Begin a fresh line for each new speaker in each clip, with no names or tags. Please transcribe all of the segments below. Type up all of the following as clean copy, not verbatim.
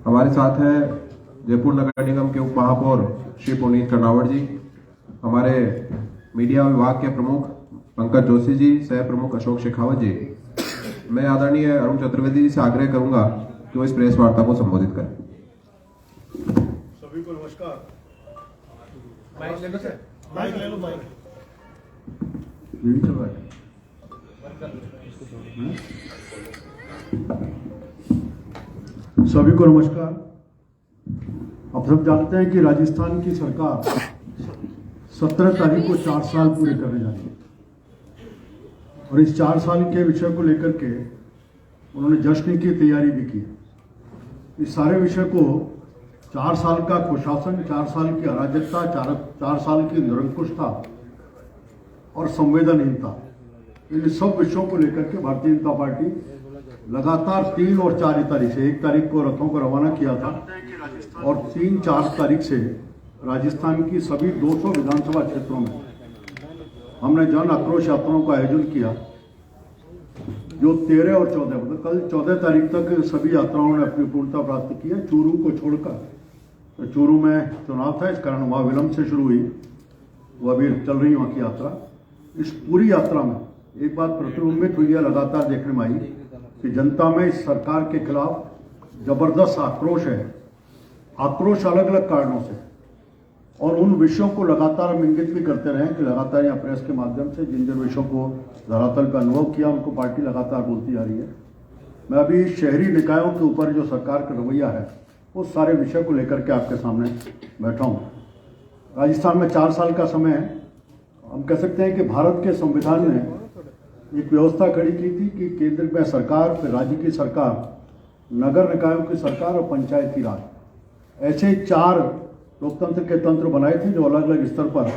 हमारे साथ हैं जयपुर नगर निगम के उप महापौर श्री पुनीत कर्नावट जी, हमारे मीडिया विभाग के प्रमुख पंकज जोशी जी, सह प्रमुख अशोक शेखावत जी। मैं आदरणीय अरुण चतुर्वेदी जी से आग्रह करूंगा कि वो इस प्रेस वार्ता को संबोधित करें।
सभी को नमस्कार।
माइक ले लो सर।
माइक ले लो। माइक सभी को नमस्कार। आप सब जानते हैं कि राजस्थान की सरकार 17 तारीख को 4 साल पूरे करने जा रही है और इस 4 साल के विषय को लेकर के उन्होंने जश्न की तैयारी भी की। इस सारे विषय को 4 साल का कुशासन, 4 साल की अराजकता, 4 साल की निरंकुशता और संवेदनहीनता, इन सब विषयों को लेकर के भारतीय जनता पार्टी लगातार 3 और 4 तारीख से, 1 तारीख को रथों को रवाना किया था और 3-4 तारीख से राजस्थान की सभी 200 विधानसभा क्षेत्रों में हमने जन आक्रोश यात्राओं का आयोजन किया, जो 13 और 14 मतलब कल 14 तारीख तक सभी यात्राओं ने अपनी पूर्णता प्राप्त की है। चूरू को छोड़कर, तो चूरू में चुनाव था, इस कारण वहाँ विलंब से शुरू हुई, वो अभी चल रही वहाँ की यात्रा। इस पूरी यात्रा में एक बात प्रतिबिंबित हुई है, लगातार देखने में आई कि जनता में इस सरकार के खिलाफ जबरदस्त आक्रोश है। आक्रोश अलग अलग कारणों से, और उन विषयों को लगातार हम इंगित भी करते रहे कि लगातार यहाँ प्रेस के माध्यम से जिन जिन विषयों को धरातल पर अनुभव किया उनको पार्टी लगातार बोलती जा रही है। मैं अभी शहरी निकायों के ऊपर जो सरकार का रवैया है उस सारे विषय को लेकर के आपके सामने बैठा हूँ। राजस्थान में 4 साल का समय है। हम कह सकते हैं कि भारत के संविधान ने एक व्यवस्था खड़ी की थी कि केंद्र में सरकार, फिर राज्य की सरकार, नगर निकायों की सरकार और पंचायती राज, ऐसे 4 लोकतंत्र के तंत्र बनाए थे जो अलग अलग स्तर पर,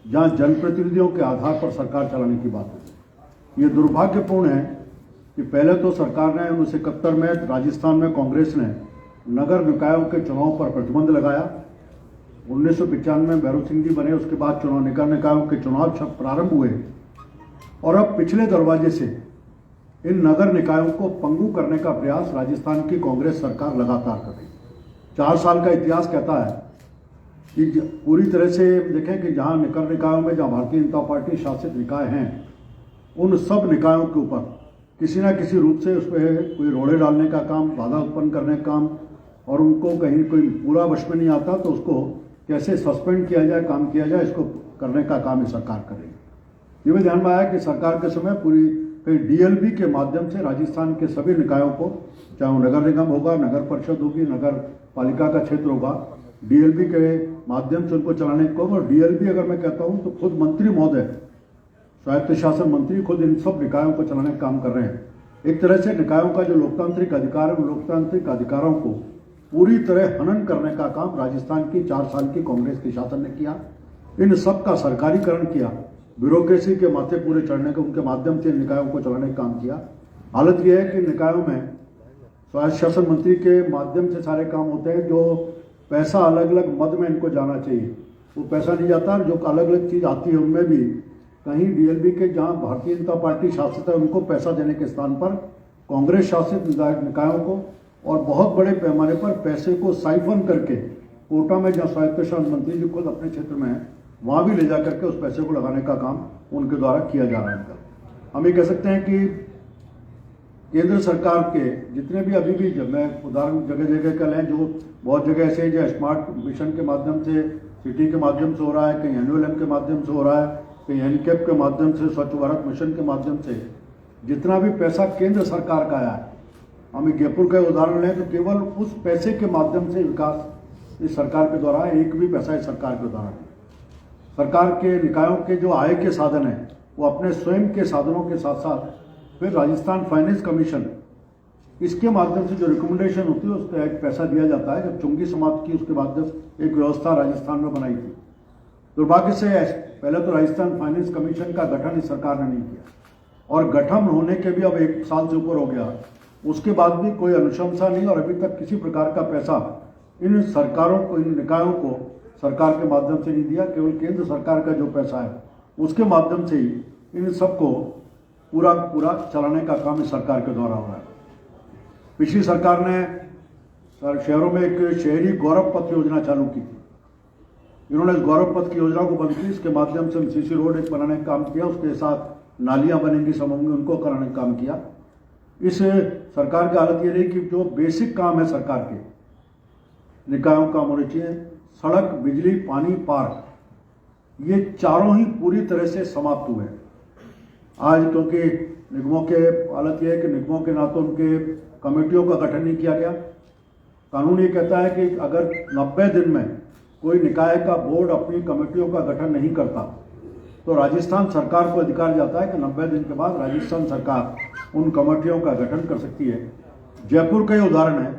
जहां जनप्रतिनिधियों के आधार पर सरकार चलाने की बात है। ये दुर्भाग्यपूर्ण है कि पहले तो सरकार ने 1971 में राजस्थान में कांग्रेस ने नगर निकायों के चुनाव पर प्रतिबंध लगाया। 1995 में भैरव सिंह जी बने, उसके बाद नगर निकायों के चुनाव प्रारंभ हुए और अब पिछले दरवाजे से इन नगर निकायों को पंगु करने का प्रयास राजस्थान की कांग्रेस सरकार लगातार कर रही है। 4 साल का इतिहास कहता है कि पूरी तरह से देखें कि जहां नगर निकायों में, जहां भारतीय जनता पार्टी शासित निकाय हैं, उन सब निकायों के ऊपर किसी न किसी रूप से उस पर कोई रोड़े डालने का काम, बाधा उत्पन्न करने का काम, और उनको कहीं कोई पूरा वश में नहीं आता तो उसको कैसे सस्पेंड किया जाए, काम किया जाए, इसको करने का काम ये सरकार कर रही है। ये भी ध्यान में आया कि सरकार के समय पूरी कई डीएलबी के माध्यम से राजस्थान के सभी निकायों को, चाहे वो नगर निगम होगा, नगर परिषद होगी, नगर पालिका का क्षेत्र होगा, डीएलबी के माध्यम से उनको चलाने को। और डीएलबी अगर मैं कहता हूं तो खुद मंत्री महोदय, स्वायत्त शासन मंत्री खुद इन सब निकायों को चलाने का काम कर रहे हैं। एक तरह से निकायों का जो लोकतांत्रिक अधिकार है, लोकतांत्रिक अधिकारों को पूरी तरह हनन करने का काम राजस्थान की 4 साल की कांग्रेस के शासन ने किया। इन सब का सरकारीकरण किया, ब्यूरोक्रेसी के माथे पूरे चढ़ने के उनके माध्यम से निकायों को चलाने का काम किया। हालत यह है कि निकायों में स्वायत्त शासन मंत्री के माध्यम से सारे काम होते हैं। जो पैसा अलग अलग मद में इनको जाना चाहिए वो पैसा नहीं जाता, जो अलग अलग चीज़ आती है उनमें भी कहीं डीएलबी के, जहां भारतीय जनता पार्टी शासित है, उनको पैसा देने के स्थान पर कांग्रेस शासित निकायों को और बहुत बड़े पैमाने पर पैसे को साइफन करके कोटा में, जहाँ स्वायत्त शासन मंत्री जी खुद अपने क्षेत्र में है, वहाँ भी ले जा करके उस पैसे को लगाने का काम उनके द्वारा किया जा रहा है। हम ये कह सकते हैं कि केंद्र सरकार के जितने भी अभी भी, जब मैं उदाहरण जगह जगह का लें, जो बहुत जगह ऐसे जो स्मार्ट मिशन के माध्यम से, सिटी के माध्यम से हो रहा है, कहीं एनयूएलएम के माध्यम से हो रहा है, कहीं एनकेप के माध्यम से, स्वच्छ भारत मिशन के माध्यम से, जितना भी पैसा केंद्र सरकार का आया है, हम एक जयपुर का उदाहरण लें तो केवल उस पैसे के माध्यम से विकास इस सरकार के द्वारा, एक भी पैसा इस सरकार के द्वारा नहीं। सरकार के निकायों के जो आय के साधन हैं वो अपने स्वयं के साधनों के साथ साथ फिर राजस्थान फाइनेंस कमीशन, इसके माध्यम से जो रिकमेंडेशन होती है उसका एक पैसा दिया जाता है। जब चुंगी समाप्त की उसके बाद जब एक व्यवस्था राजस्थान में बनाई थी, दुर्भाग्य से पहले तो राजस्थान फाइनेंस कमीशन का गठन इस सरकार ने नहीं किया और गठन होने के भी अब 1 साल से ऊपर हो गया, उसके बाद भी कोई अनुशंसा नहीं और अभी तक किसी प्रकार का पैसा इन सरकारों को, इन निकायों को सरकार के माध्यम से नहीं दिया। केवल केंद्र सरकार का जो पैसा है उसके माध्यम से ही इन सबको पूरा चलाने का काम इस सरकार के द्वारा हो रहा है। पिछली सरकार ने सर शहरों में एक शहरी गौरव पथ योजना चालू की थी। इन्होंने इस गौरव पथ की योजना को बंद की। इसके माध्यम से सीसी रोड एक बनाने का काम किया, उसके साथ नालियां बनेंगी, सब होंगी, उनको कराने का काम किया। इस सरकार की हालत ये रही कि जो बेसिक काम है सरकार के निकायों काम होने चाहिए, सड़क, बिजली, पानी, पार्क, ये चारों ही पूरी तरह से समाप्त हुए हैं आज। क्योंकि निगमों के हालत ये है कि निगमों के ना तो उनके कमेटियों का गठन नहीं किया गया। कानून ये कहता है कि अगर 90 दिन में कोई निकाय का बोर्ड अपनी कमेटियों का गठन नहीं करता तो राजस्थान सरकार को अधिकार जाता है कि 90 दिन के बाद राजस्थान सरकार उन कमेटियों का गठन कर सकती है। जयपुर का ये उदाहरण है,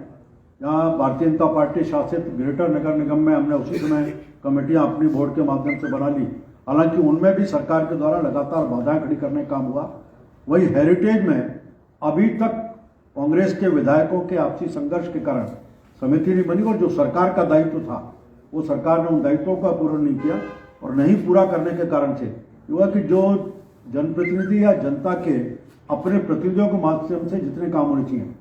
जहाँ भारतीय जनता पार्टी शासित ग्रेटर नगर निगम में हमने उसी समय कमेटियां अपनी बोर्ड के माध्यम से बना ली। हालांकि उनमें भी सरकार के द्वारा लगातार बाधाएं खड़ी करने का काम हुआ। वही हेरिटेज में अभी तक कांग्रेस के विधायकों के आपसी संघर्ष के कारण समिति नहीं बनी और जो सरकार का दायित्व था वो सरकार ने उन दायित्वों का पूर्ण नहीं किया और नहीं पूरा करने के कारण से हुआ कि जो जनप्रतिनिधि या जनता के अपने प्रतिनिधियों के माध्यम से जितने काम होने चाहिए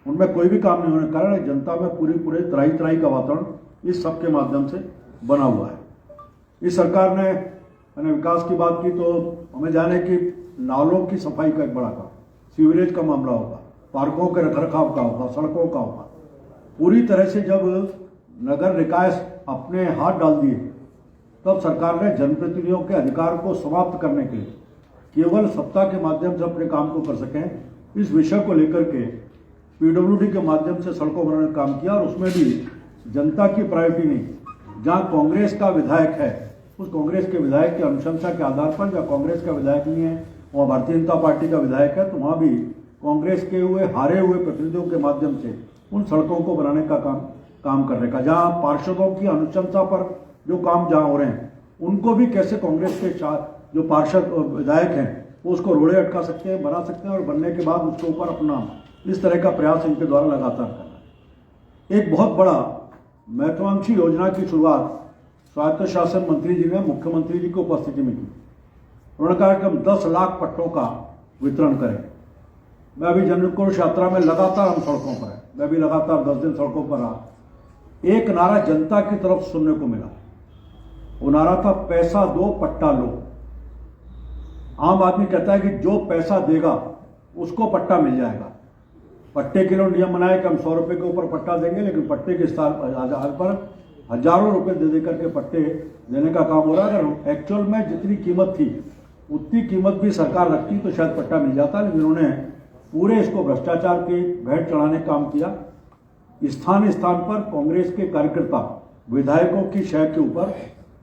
उनमें कोई भी काम नहीं होने के कारण जनता में पूरे त्राही का वातावरण इस सब के माध्यम से बना हुआ है। इस सरकार ने मैंने विकास की बात की तो हमें जाने कि नालों की सफाई का एक बड़ा काम, सीवरेज का मामला होगा, पार्कों के रखरखाव का होगा, सड़कों का होगा। पूरी तरह से जब नगर निकाय अपने हाथ डाल दिए तब सरकार ने जनप्रतिनिधियों के अधिकार को समाप्त करने के लिए केवल सत्ता के माध्यम से अपने काम को कर सकें, इस विषय को लेकर के पीडब्ल्यूडी के माध्यम से सड़कों बनाने का काम किया और उसमें भी जनता की प्रायोरिटी नहीं। जहां कांग्रेस का विधायक है उस कांग्रेस के विधायक की अनुशंसा के आधार पर, जहाँ कांग्रेस का विधायक नहीं है वहाँ भारतीय जनता पार्टी का विधायक है, तो वहाँ भी कांग्रेस के हारे हुए प्रतिनिधियों के माध्यम से उन सड़कों को बनाने का काम करने का। जहाँ पार्षदों की अनुशंसा पर जो काम जहाँ हो रहे हैं उनको भी कैसे कांग्रेस के जो पार्षद विधायक हैं वो उसको रोड़े अटका सकते हैं, बना सकते हैं और बनने के बाद उसके ऊपर अपना इस तरह का प्रयास इनके द्वारा लगातार करना। एक बहुत बड़ा महत्वाकांक्षी योजना की शुरुआत स्वायत्त शासन मंत्री जी ने मुख्यमंत्री जी की उपस्थिति में की। उन्होंने कहा कि हम 10 लाख पट्टों का वितरण करें। मैं अभी जनकोष यात्रा में लगातार हम सड़कों पर है, मैं भी लगातार 10 दिन सड़कों पर रहा। एक नारा जनता की तरफ सुनने को मिला, वो नारा था पैसा दो पट्टा लो। आम आदमी कहता है कि जो पैसा देगा उसको पट्टा मिल जाएगा। पट्टे के लिए नियम बनाए कि हम 100 रुपये के ऊपर पट्टा देंगे, लेकिन पट्टे के आधार पर हजारों रुपए दे करके पट्टे देने का काम हो रहा है। अगर एक्चुअल में जितनी कीमत थी उतनी कीमत भी सरकार रखती तो शायद पट्टा मिल जाता, लेकिन उन्होंने पूरे इसको भ्रष्टाचार के भेंट चढ़ाने का काम किया। स्थान स्थान पर कांग्रेस के कार्यकर्ता विधायकों की शय के ऊपर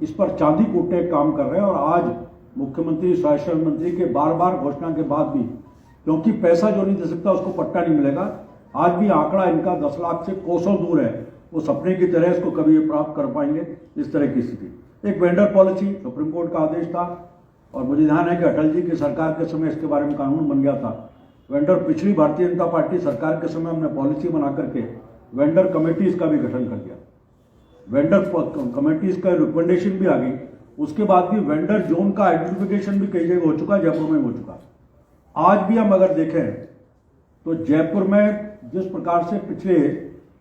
इस पर चांदी कूटने का काम कर रहे हैं और आज मुख्यमंत्री स्वास्थ्य मंत्री के बार बार घोषणा के बाद भी, क्योंकि पैसा जो नहीं दे सकता उसको पट्टा नहीं मिलेगा, आज भी आंकड़ा इनका 10 लाख से कोसों दूर है। वो सपने की तरह इसको कभी प्राप्त कर पाएंगे, इस तरह की स्थिति। एक वेंडर पॉलिसी, सुप्रीम कोर्ट का आदेश था और मुझे ध्यान है कि अटल जी की सरकार के समय इसके बारे में कानून बन गया था। वेंडर, पिछली भारतीय जनता पार्टी सरकार के समय हमने पॉलिसी बना करके वेंडर कमेटीज का भी गठन कर दिया। वेंडर कमेटीज का रिकमेंडेशन भी आ गई। उसके बाद भी वेंडर जोन का आइडेंटिफिकेशन भी कई जगह हो चुका है, जयपुर में हो चुका। आज भी हम अगर देखें तो जयपुर में जिस प्रकार से पिछले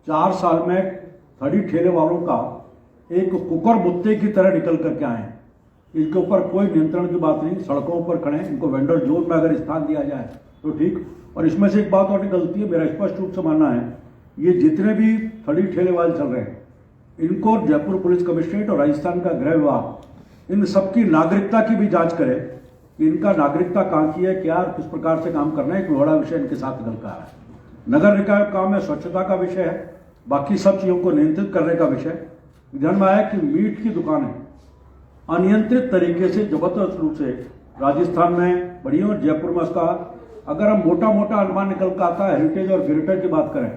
4 साल में खड़ी ठेले वालों का एक कुकर बुत्ते की तरह निकल करके आए हैं, इनके ऊपर कोई नियंत्रण की बात नहीं, सड़कों पर खड़े, इनको वेंडर जोन में अगर स्थान दिया जाए तो ठीक। और इसमें से एक बात और गलती है, मेरा स्पष्ट रूप से मानना है, ये जितने भी खड़ी ठेले वाले चल रहे हैं इनको जयपुर पुलिस कमिश्नरेट और राजस्थान का गृह विभाग इन सबकी नागरिकता की भी जांच करे कि इनका नागरिकता कहाँ की है, क्या किस प्रकार से काम करना है। एक बड़ा विषय इनके साथ निकल कर आ रहा है। नगर निकाय काम है, स्वच्छता का विषय है, बाकी सब चीजों को नियंत्रित करने का विषय। ध्यान में आया कि मीट की दुकानें अनियंत्रित तरीके से जबरदस्त रूप से राजस्थान में बढ़ी और जयपुर में उसका अगर हम मोटा मोटा अनुमान निकल कर आता है, हेरिटेज और ग्रेटर की बात करें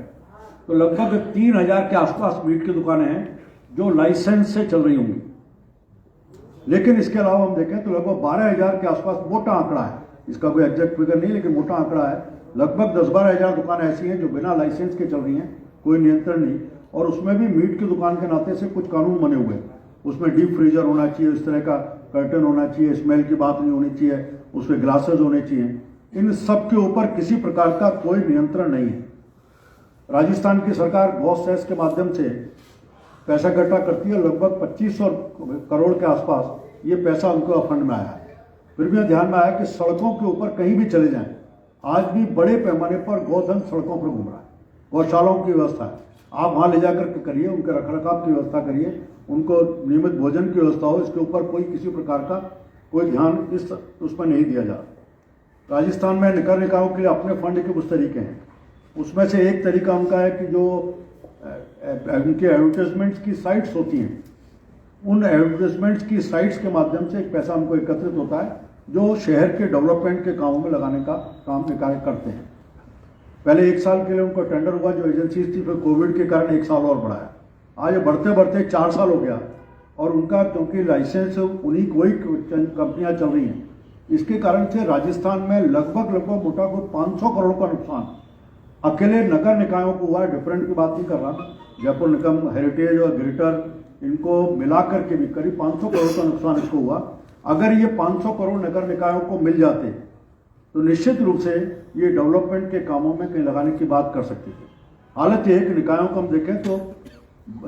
तो लगभग 3000 के आसपास मीट की दुकानें हैं जो लाइसेंस से चल रही होंगी। लेकिन इसके अलावा हम देखें तो लगभग 12000 के आसपास मोटा आंकड़ा है, इसका कोई एग्जैक्ट फिगर नहीं लेकिन मोटा आंकड़ा है। लगभग 10-12 हजार दुकानें ऐसी हैं जो बिना लाइसेंस के चल रही हैं, कोई नियंत्रण नहीं। और उसमें भी मीट की दुकान के नाते से कुछ कानून बने हुए हैं। उसमें डीप फ्रीजर होना चाहिए, इस तरह का कर्टन होना चाहिए, स्मेल की बात नहीं होनी चाहिए, उसमें ग्लासेस होने चाहिए। इन सब के ऊपर किसी प्रकार का कोई नियंत्रण नहीं है। राजस्थान की सरकार गॉस सेस के माध्यम से पैसा इकट्ठा करती है, लगभग 2500 करोड़ के आसपास ये पैसा उनको फंड में आया है। फिर भी ध्यान में आया कि सड़कों के ऊपर कहीं भी चले जाएं, आज भी बड़े पैमाने पर गौधन सड़कों पर घूम रहा है। गौशालाओं की व्यवस्था है, आप वहाँ ले जाकर के करिए, उनके रखरखाव की व्यवस्था करिए, उनको नियमित भोजन की व्यवस्था हो, इसके ऊपर कोई किसी प्रकार का कोई ध्यान उस पर नहीं दिया जा रहा। राजस्थान में नगर निकायों के लिए अपने फंड के कुछ तरीके हैं, उसमें से एक तरीका उनका है कि जो उनके एडवर्टाइजमेंट्स की साइट्स होती हैं, उन एडवर्टाइजमेंट्स की साइट्स के माध्यम से एक पैसा उनको एकत्रित होता है जो शहर के डेवलपमेंट के कामों में लगाने का काम कार्य करते हैं। पहले 1 साल के लिए उनको टेंडर हुआ जो एजेंसी थी, फिर कोविड के कारण 1 साल और बढ़ाया, आज बढ़ते बढ़ते 4 साल हो गया और उनका क्योंकि लाइसेंस उन्हीं वही कंपनियां चल रही हैं, इसके कारण से राजस्थान में लगभग मोटा को 500 करोड़ का नुकसान अकेले नगर निकायों को हुआ है। डिफरेंट की बात नहीं कर रहा, जयपुर निगम, हेरिटेज और ग्रेटर इनको मिलाकर के भी करीब 500 करोड़ का नुकसान इसको हुआ। अगर ये 500 करोड़ नगर निकायों को मिल जाते तो निश्चित रूप से ये डेवलपमेंट के कामों में कहीं लगाने की बात कर सकते थे। हालत ये है कि निकायों को हम देखें तो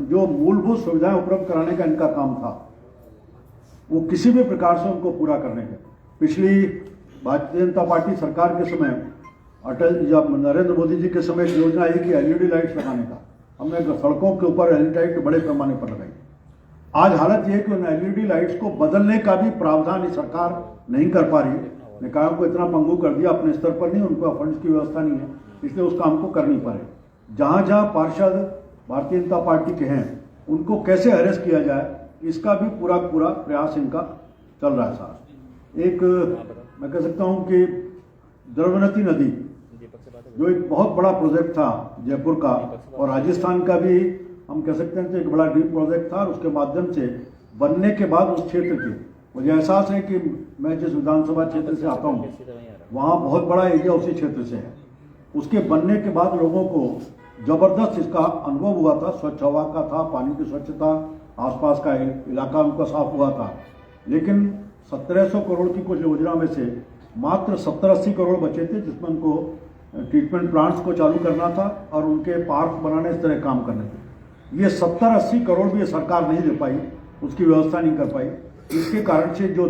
जो मूलभूत सुविधाएं उपलब्ध कराने का इनका काम था, वो किसी भी प्रकार से उनको पूरा करने का। पिछली भारतीय जनता पार्टी सरकार के समय अटल जब नरेंद्र मोदी जी के समय एक योजना आई कि एलईडी लाइट्स लगाने का, हमने सड़कों के ऊपर एलईडी लाइट बड़े पैमाने पर लगाई। आज हालत यह है कि उन एलईडी लाइट्स को बदलने का भी प्रावधान ये सरकार नहीं कर पा रही है। निकायों को इतना पंगु कर दिया, अपने स्तर पर नहीं, उनको फंड्स की व्यवस्था नहीं है, इसलिए उस काम को कर नहीं पा रहे। जहाँ जहाँ पार्षद भारतीय जनता पार्टी के हैं उनको कैसे अरेस्ट किया जाए, इसका भी पूरा प्रयास इनका चल रहा है साहब। एक मैं कह सकता हूँ कि द्रवनती नदी जो एक बहुत बड़ा प्रोजेक्ट था जयपुर का और राजस्थान का भी हम कह सकते हैं कि एक बड़ा ड्रीम प्रोजेक्ट था, और उसके माध्यम से बनने के बाद उस क्षेत्र के मुझे एहसास है कि मैं जिस विधानसभा क्षेत्र से आता हूँ वहाँ बहुत बड़ा एरिया उसी क्षेत्र से है। उसके बनने के बाद लोगों को जबरदस्त इसका अनुभव हुआ था, स्वच्छ हवा का था, पानी की स्वच्छता, आसपास का इलाका उनका साफ हुआ था। लेकिन 1700 करोड़ की कुछ योजना में से मात्र 70-80 करोड़ बचे थे जिसमें उनको ट्रीटमेंट प्लांट्स को चालू करना था और उनके पार्क बनाने, इस तरह काम करने थे। ये 70-80 करोड़ भी ये सरकार नहीं दे पाई, उसकी व्यवस्था नहीं कर पाई। इसके कारण से जो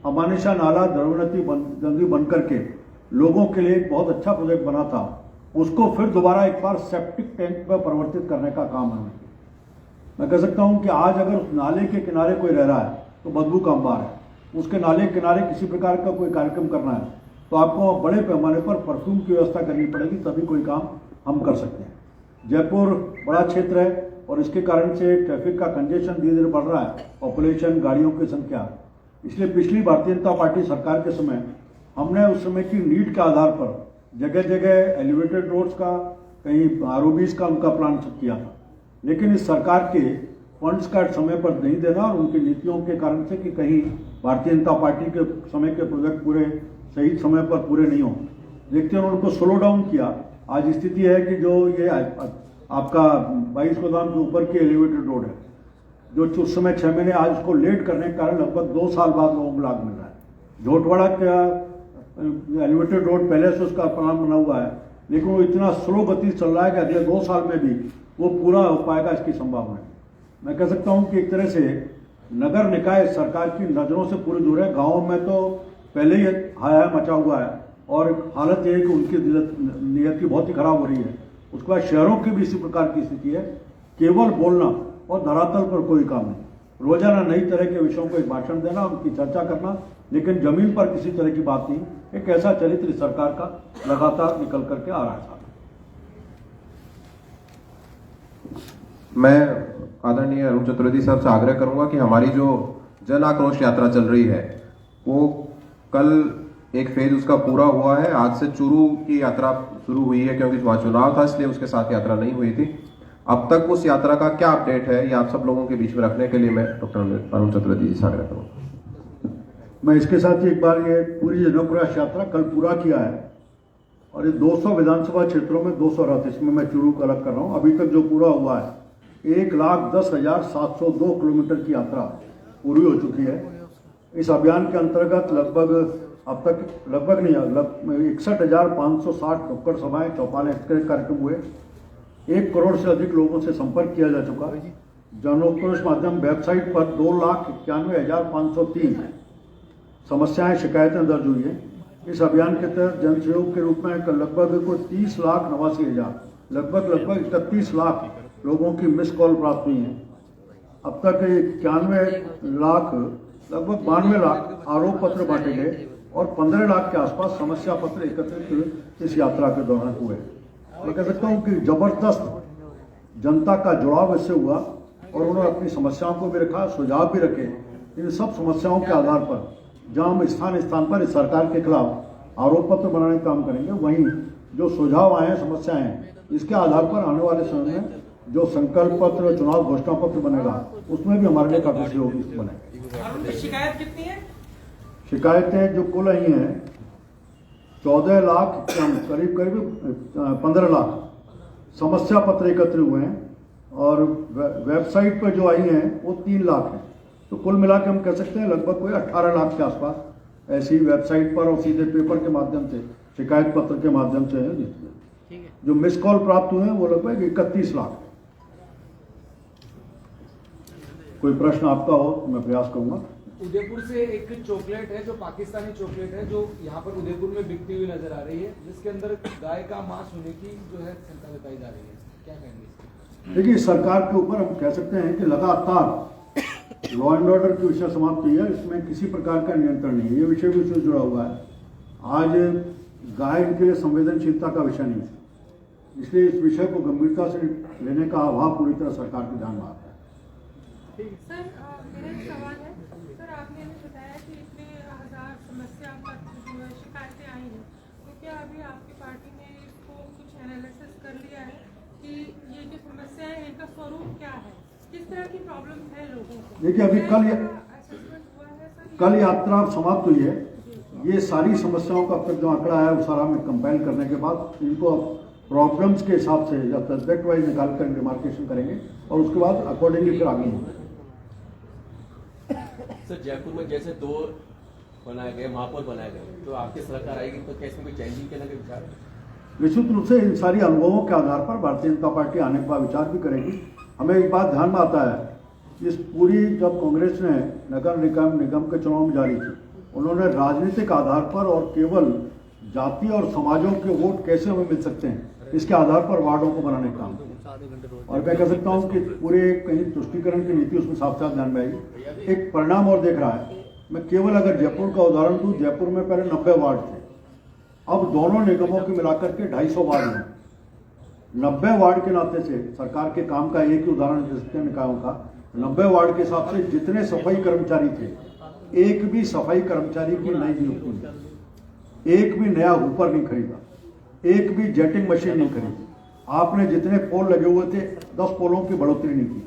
अमानिशा नाला द्रवनती नदी बन करके लोगों के लिए एक बहुत अच्छा प्रोजेक्ट बना था, उसको फिर दोबारा एक बार सेप्टिक टैंक पर परिवर्तित करने का काम है। मैं कह सकता हूं कि आज अगर उस नाले के किनारे कोई रह रहा है तो बदबू का अंबार है, उसके नाले के किनारे किसी प्रकार का कोई कार्यक्रम करना है तो आपको बड़े पैमाने पर परफ्यूम की व्यवस्था करनी पड़ेगी, तभी कोई काम हम कर सकते हैं। जयपुर बड़ा क्षेत्र है और इसके कारण से ट्रैफिक का कंजेशन धीरे धीरे बढ़ रहा है, पॉपुलेशन, गाड़ियों की संख्या। इसलिए पिछली भारतीय जनता पार्टी सरकार के समय हमने उस समय की नीड के आधार पर जगह जगह एलिवेटेड रोड्स का, कहीं आरओबीज का उनका प्लान किया था। लेकिन इस सरकार के फंड्स का समय पर नहीं देना और उनकी नीतियों के कारण से कि कहीं भारतीय जनता पार्टी के समय के प्रोजेक्ट पूरे सही समय पर पूरे नहीं हो, देखते हैं उनको स्लो डाउन किया। आज स्थिति है कि जो ये आपका 22 गोदाम के ऊपर की एलिवेटेड रोड है, जो उस समय 6 महीने, आज उसको लेट करने के कारण लगभग 2 साल बाद लोगों को लाभ मिल रहा है। झोटवाड़ा का एलिवेटेड रोड पहले से उसका प्लान बना हुआ है, लेकिन वो इतना स्लो गति चल रहा है कि अगले 2 साल में भी वो पूरा हो पाएगा, इसकी संभावना है। मैं कह सकता हूँ कि एक तरह से नगर निकाय सरकार की नज़रों से पूरी दूर है। गाँव में तो पहले ही हाया मचा हुआ है और हालत यह है कि उनकी नियति बहुत ही खराब हो रही है। उसके बाद शहरों की भी इसी प्रकार की स्थिति है, केवल बोलना और धरातल पर कोई काम नहीं। रोजाना नई तरह के विषयों को एक भाषण देना, उनकी चर्चा करना, लेकिन जमीन पर किसी तरह की बात नहीं। एक ऐसा चरित्र इस सरकार का लगातार निकल करके आ रहा था।
मैं आदरणीय अरुण चतुर्वेदी साहब से आग्रह करूंगा कि हमारी जो जन आक्रोश यात्रा चल रही है वो कल एक फेज उसका पूरा हुआ है। आज से चूरू की यात्रा शुरू हुई है क्योंकि वहां चुनाव था, इसलिए उसके साथ यात्रा नहीं हुई थी। अब तक उस यात्रा का क्या अपडेट है, ये आप सब लोगों के बीच में रखने के लिए मैं डॉक्टर अरुण चतुर्वेदी जी से आग्रह करूँगा।
मैं इसके साथ ही एक बार ये पूरी जन आक्रोश यात्रा कल पूरा किया है और ये 200 विधानसभा क्षेत्रों में 200 रथ, इसमें मैं चूरू का अलग कर रहा हूँ। अभी तक जो पूरा हुआ है 1,10,702 किलोमीटर की यात्रा पूरी हो चुकी है। इस अभियान के अंतर्गत लगभग अब तक लगभग नहीं 61,560 नुक्कड़ सभाएं, चौपाल कार्यक्रम हुए 1 करोड़ से अधिक लोगों से संपर्क किया जा चुका है। जनोत्कृष्ट माध्यम वेबसाइट पर 2,91,503 समस्याएं शिकायतें दर्ज हुई हैं। इस अभियान के तहत जनसहयोग के रूप में लगभग 30,89,000 लगभग 31 लाख लोगों की मिस कॉल प्राप्त हुई हैं। अब तक 91 लाख लगभग 92 लाख आरोप पत्र बांटे गए और 15 लाख के आसपास समस्या पत्र एकत्रित इस यात्रा के दौरान हुए। मैं कह सकता हूँ कि जबरदस्त जनता का जुड़ाव इससे हुआ और उन्होंने अपनी समस्याओं को भी रखा, सुझाव भी रखे। इन सब समस्याओं के आधार पर जहां हम स्थान स्थान पर इस सरकार के खिलाफ आरोप पत्र बनाने का काम करेंगे, वहीं जो सुझाव आए हैं, समस्याएं हैं, इसके आधार पर आने वाले समय में जो संकल्प पत्र, चुनाव घोषणा पत्र बनेगा, उसमें भी हमारे लिए काफी सहयोगी बनेगा।
शिकायत कितनी है?
शिकायतें जो कुल आई हैं 14 लाख करीब 15 लाख समस्या पत्र एकत्र हुए हैं और वेबसाइट पर जो आई हैं वो 3 लाख हैं। तो कुल मिला के हम कह सकते हैं लगभग कोई 18 लाख के आसपास ऐसी वेबसाइट पर और सीधे पेपर के माध्यम से, शिकायत पत्र के माध्यम से है। जो मिस कॉल प्राप्त हुए हैं वो लगभग 31 लाख। कोई प्रश्न आपका हो तो मैं प्रयास करूंगा।
उदयपुर से एक चॉकलेट है जो पाकिस्तानी चॉकलेट है, जो यहाँ पर उदयपुर में बिकती हुई नजर आ रही है, जिसके अंदर गाय का मांस होने की जो है शंका बताई जा रही है, क्या कहेंगे?
देखिए, सरकार के ऊपर हम कह सकते हैं कि लगातार लॉ एंड ऑर्डर की विषय समाप्ति है, इसमें किसी प्रकार का नियंत्रण नहीं है। ये विषय भी उससे जुड़ा हुआ है। आज गाय के लिए संवेदनशीलता का विषय नहीं है, इसलिए इस विषय को गंभीरता से लेने का अभाव पूरी तरह सरकार के ध्यान में आता है।
सर, मेरा एक सवाल है। सर, आपने हमें बताया कि इतने 1000 समस्या पत्र शिकायतें आई हैं, तो क्या अभी आपकी पार्टी ने इसको कुछ एनालिसिस कर लिया है कि ये जो समस्याएं हैं, इनका स्वरूप क्या है, किस तरह की प्रॉब्लम है लोगों को?
देखिए, अभी
असेसमेंट हुआ है सर?
कल यात्रा समाप्त हुई है। ये सारी समस्याओं का अब तक जो आंकड़ा है वो सारा में कंपाइल करने के बाद इनको प्रॉब्लम्स के हिसाब से या सब्जेक्ट वाइज निकाल कर डिमार्केशन करेंगे और उसके बाद अकॉर्डिंगली फिर आगे बढ़ेंगे।
सर, जयपुर में जैसे 2 बनाए गए, महापौर बनाए गए, तो आपकी सरकार आएगी तो क्या इसमें कोई चेंजिंग करने का विचार है?
निश्चित रूप से इन सारी अनुभवों के आधार पर भारतीय जनता पार्टी आने के बाद विचार भी करेगी। हमें एक बात ध्यान में आता है, इस पूरी जब कांग्रेस ने नगर निगम के चुनाव में जारी की, उन्होंने राजनीतिक आधार पर और केवल जाति और समाजों के वोट कैसे हमें मिल सकते हैं, इसके आधार पर वार्डों को बनाने का काम किया। और मैं कह सकता हूं कि पूरे कहीं तुष्टीकरण की नीति उसमें साफ साफ ध्यान में आई। एक परिणाम और देख रहा है। मैं केवल अगर जयपुर का उदाहरण दूं, जयपुर में पहले 90 वार्ड थे, अब दोनों निगमों के मिलाकर के 250 वार्ड हैं। 90 वार्ड के नाते से सरकार के काम का एक ही उदाहरण दे सकते हैं निकायों का। 90 वार्ड के हिसाब से जितने सफाई कर्मचारी थे, एक भी सफाई कर्मचारी की नई नियुक्ति नहीं, एक भी नया ऊपर नहीं खरीदा, एक भी जेटिंग मशीन नहीं खरीदी। आपने जितने पोल लगे हुए थे 10 पोलों की बढ़ोतरी नहीं की,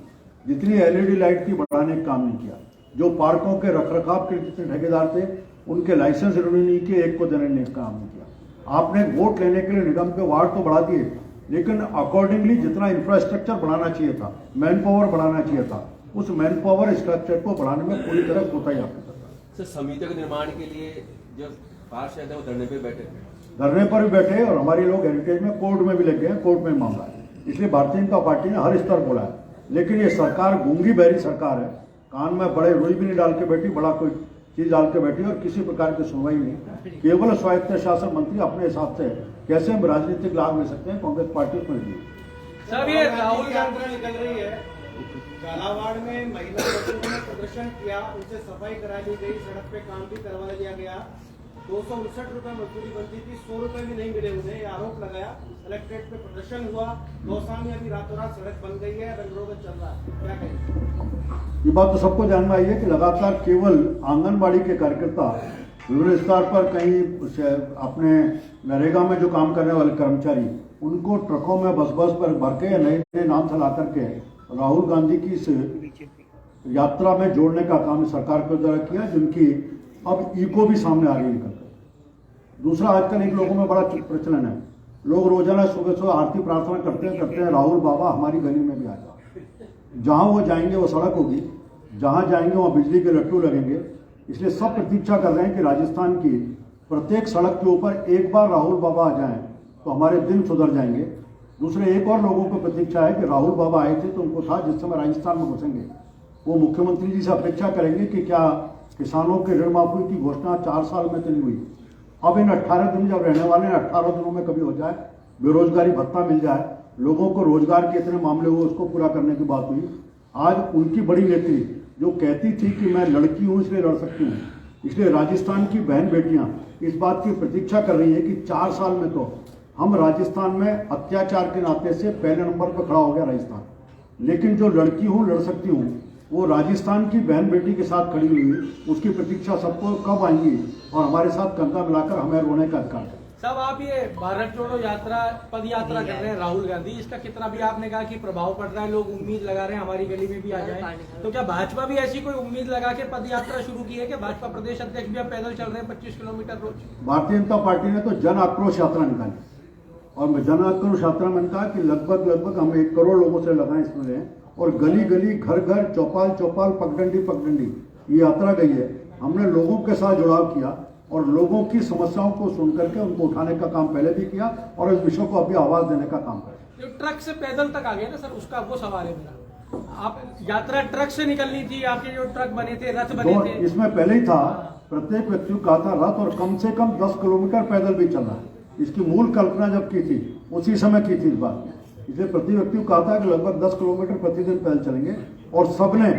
जितनी LED लाइट की बढ़ाने का काम नहीं किया, जो पार्कों के रखरखाव के जितने ठेकेदार थे उनके लाइसेंस रिन्यू नहीं किए, एक को देने का काम नहीं किया। आपने वोट लेने के लिए निगम के वार्ड तो बढ़ा दिए, लेकिन अकॉर्डिंगली जितना इंफ्रास्ट्रक्चर बढ़ाना चाहिए था, मैन पावर बढ़ाना चाहिए था, उस मैन पावर स्ट्रक्चर को बढ़ाने में पूरी तरह कोताही आपकी सरकार।
सर, समितियों के निर्माण के लिए जो पार्षद है वो धरने पे बैठे,
धरने पर भी बैठे और हमारे लोग हेरिटेज में कोर्ट में भी लग गए हैं, कोर्ट में मामला है। इसलिए भारतीय जनता पार्टी ने हर स्तर बोला है, लेकिन ये सरकार गूंगी बहरी सरकार है। कान में बड़े रुई भी नहीं डाल के बैठी, बड़ा कोई चीज डाल के बैठी और किसी प्रकार की सुनवाई नहीं। केवल स्वायत्त शासन मंत्री अपने हिसाब से कैसे हम राजनीतिक लाभ ले सकते हैं, कांग्रेस पार्टी उसमें दी।
सर, ये राहुल
यात्रा निकल रही है, झालावाड़ में महिला लोगों ने प्रदर्शन किया, उनसे सफाई करा ली गई, सड़क पे काम भी करवा दिया गया। 259 रुपए मजदूरी बनती थी, 100 रुपए भी नहीं मिले उन्हें, आरोप लगाया। कलेक्ट्रेट पे प्रदर्शन हुआ, दौसा में अभी रातों रात सड़क बन गई है, रंगरोगन चल रहा है, क्या कहेंगे?
ये बात तो सबको ध्यान में आई है कि लगातार केवल आंगनबाड़ी के कार्यकर्ता विभिन्न स्तर पर कहीं अपने नरेगा में जो काम करने वाले कर्मचारी, उनको ट्रकों में बस पर भर के नए नए नाम से ला करके राहुल गांधी की इस यात्रा में जोड़ने का काम सरकार के द्वारा किया, जिनकी अब ईको भी सामने आ रही है निकलकर। दूसरा, आजकल एक लोगों में बड़ा प्रचलन है, लोग रोजाना सुबह सुबह आरती प्रार्थना करते हैं राहुल बाबा हमारी गली में भी आ जाओ। जहां वो जाएंगे वो सड़क होगी, जहां जाएंगे वहां बिजली के लट्टू लगेंगे। इसलिए सब प्रतीक्षा कर रहे हैं कि राजस्थान की प्रत्येक सड़क के ऊपर एक बार राहुल बाबा आ जाएं तो हमारे दिन सुधर जाएंगे। दूसरे एक और लोगों को प्रतीक्षा है कि राहुल बाबा आए थे तो उनको था जिस समय राजस्थान में घुसेंगे वो मुख्यमंत्री जी से अपेक्षा करेंगे कि क्या किसानों के ऋण माफी की घोषणा 4 साल में तो नहीं हुई, अब इन 18 दिन जब रहने वाले हैं 18 दिनों में कभी हो जाए, बेरोजगारी भत्ता मिल जाए, लोगों को रोजगार के इतने मामले हुए उसको पूरा करने की बात हुई। आज उनकी बड़ी नेत्री जो कहती थी कि मैं लड़की हूँ इसलिए लड़ सकती हूँ, इसलिए राजस्थान की बहन बेटियां इस बात की प्रतीक्षा कर रही है कि 4 साल में तो हम राजस्थान में अत्याचार के नाते से पहले नंबर पर खड़ा हो गया राजस्थान, लेकिन जो लड़की हूँ लड़ सकती हूँ वो राजस्थान की बहन बेटी के साथ खड़ी हुई, उसकी प्रतीक्षा सबको कब आएंगी और हमारे साथ कंधा मिलाकर हमें रोने का अधिकार है।
साहब आप ये भारत जोड़ो यात्रा पद यात्रा कर रहे हैं राहुल गांधी, इसका कितना भी आपने कहा कि प्रभाव पड़ रहा है, लोग उम्मीद लगा रहे हैं हमारी गली में भी आ जाए, तो क्या भाजपा भी ऐसी कोई उम्मीद लगा के पद यात्रा शुरू की है कि भाजपा प्रदेश अध्यक्ष भी अब पैदल चल रहे हैं 25 किलोमीटर रोज?
भारतीय जनता पार्टी ने तो जन आक्रोश यात्रा निकाली और जन आक्रोश यात्रा में कहा कि लगभग हम 1 करोड़ लोगों से लगा इसमें और गली गली घर घर चौपाल चौपाल पगडंडी ये यात्रा गई है। हमने लोगों के साथ जुड़ाव किया और लोगों की समस्याओं को सुनकर के उनको उठाने का काम पहले भी किया और इस विषय को अभी आवाज देने का काम करें।
जो ट्रक से पैदल तक आ गए ना सर, उसका वो सवाल है मेरा, आप यात्रा ट्रक से निकलनी थी, आपके जो ट्रक बने थे रथ बने थे,
इसमें पहले ही था प्रत्येक व्यक्ति को कहा था रथ और कम से कम 10 किलोमीटर पैदल भी चलना है। इसकी मूल कल्पना जब की थी उसी समय की थी इस बात, इसलिए प्रति व्यक्ति को कहा था कि लगभग 10 किलोमीटर प्रतिदिन पैदल चलेंगे और सबने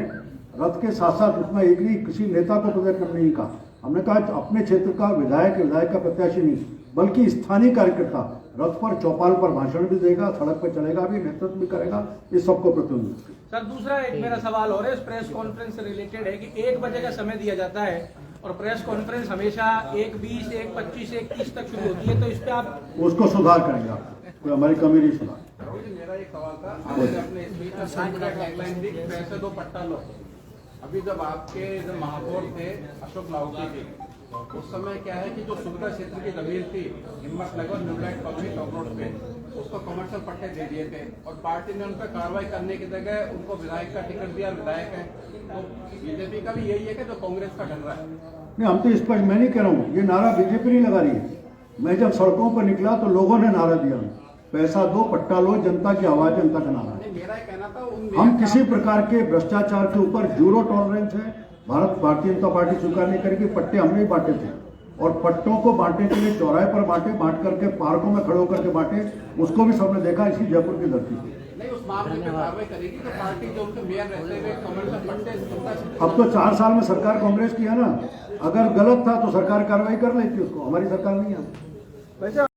रथ के साथ साथ उसमें एक भी किसी नेता को प्रदर्शन करने नहीं कहा। हमने कहा अपने क्षेत्र का विधायक का प्रत्याशी नहीं बल्कि स्थानीय कार्यकर्ता रथ पर चौपाल पर भाषण भी देगा, सड़क पर चलेगा भी, नेतृत्व भी करेगा, इस सबको प्रतिनिधित्व।
सर दूसरा एक मेरा सवाल और है इस प्रेस कॉन्फ्रेंस से रिलेटेड है कि 1 बजे का समय दिया जाता है और प्रेस कॉन्फ्रेंस हमेशा 1:20, 1:25, 1:30 तक शुरू होती है, तो इस पे आप
उसको सुधार करेंगे, आप कोई हमारी कमी नहीं सुधार।
मेरा एक सवाल था, आपने अपने स्पीच में टैगलाइन दी पैसे दो पट्टा लो। अभी जब आपके जब महापौर थे अशोक लाहोटी जी, उस समय क्या है कि जो सुविधा क्षेत्र की जमीन थी हिम्मतनगर न्यूलाइट कॉलोनी टॉप रोड पे, उसको कमर्शियल पट्टे दे दिए थे और पार्टी ने उन पर कार्रवाई करने की जगह उनको विधायक का टिकट दिया, विधायक है। तो बीजेपी का भी यही है कि जो कांग्रेस का ढल रहा है?
नहीं, हम तो इस पर मैं नहीं कह रहा हूँ, ये नारा बीजेपी नहीं लगा रही है। मैं जब सड़कों पर निकला तो लोगों ने नारा दिया पैसा दो पट्टा लो, जनता की आवाज जनता का नारा है।
मेरा कहना था
हम किसी प्रकार के भ्रष्टाचार के ऊपर जीरो टॉलरेंस है। भारतीय जनता पार्टी स्वीकार नहीं करेगी। पट्टे हमने ही बांटे थे और पट्टों को बांटने के लिए चौराहे पर बांट करके पार्कों में खड़े होकर के बांटे, उसको भी सबने देखा इसी जयपुर की धरती पे।
नहीं, उस मामले में कार्रवाई करेगी तो पार्टी जो उनके मेयर रहते हुए कमर्शियल पट्टे।
अब तो 4 साल में सरकार कांग्रेस की है ना, अगर गलत था तो सरकार कार्रवाई कर लेती, उसको हमारी सरकार नहीं है।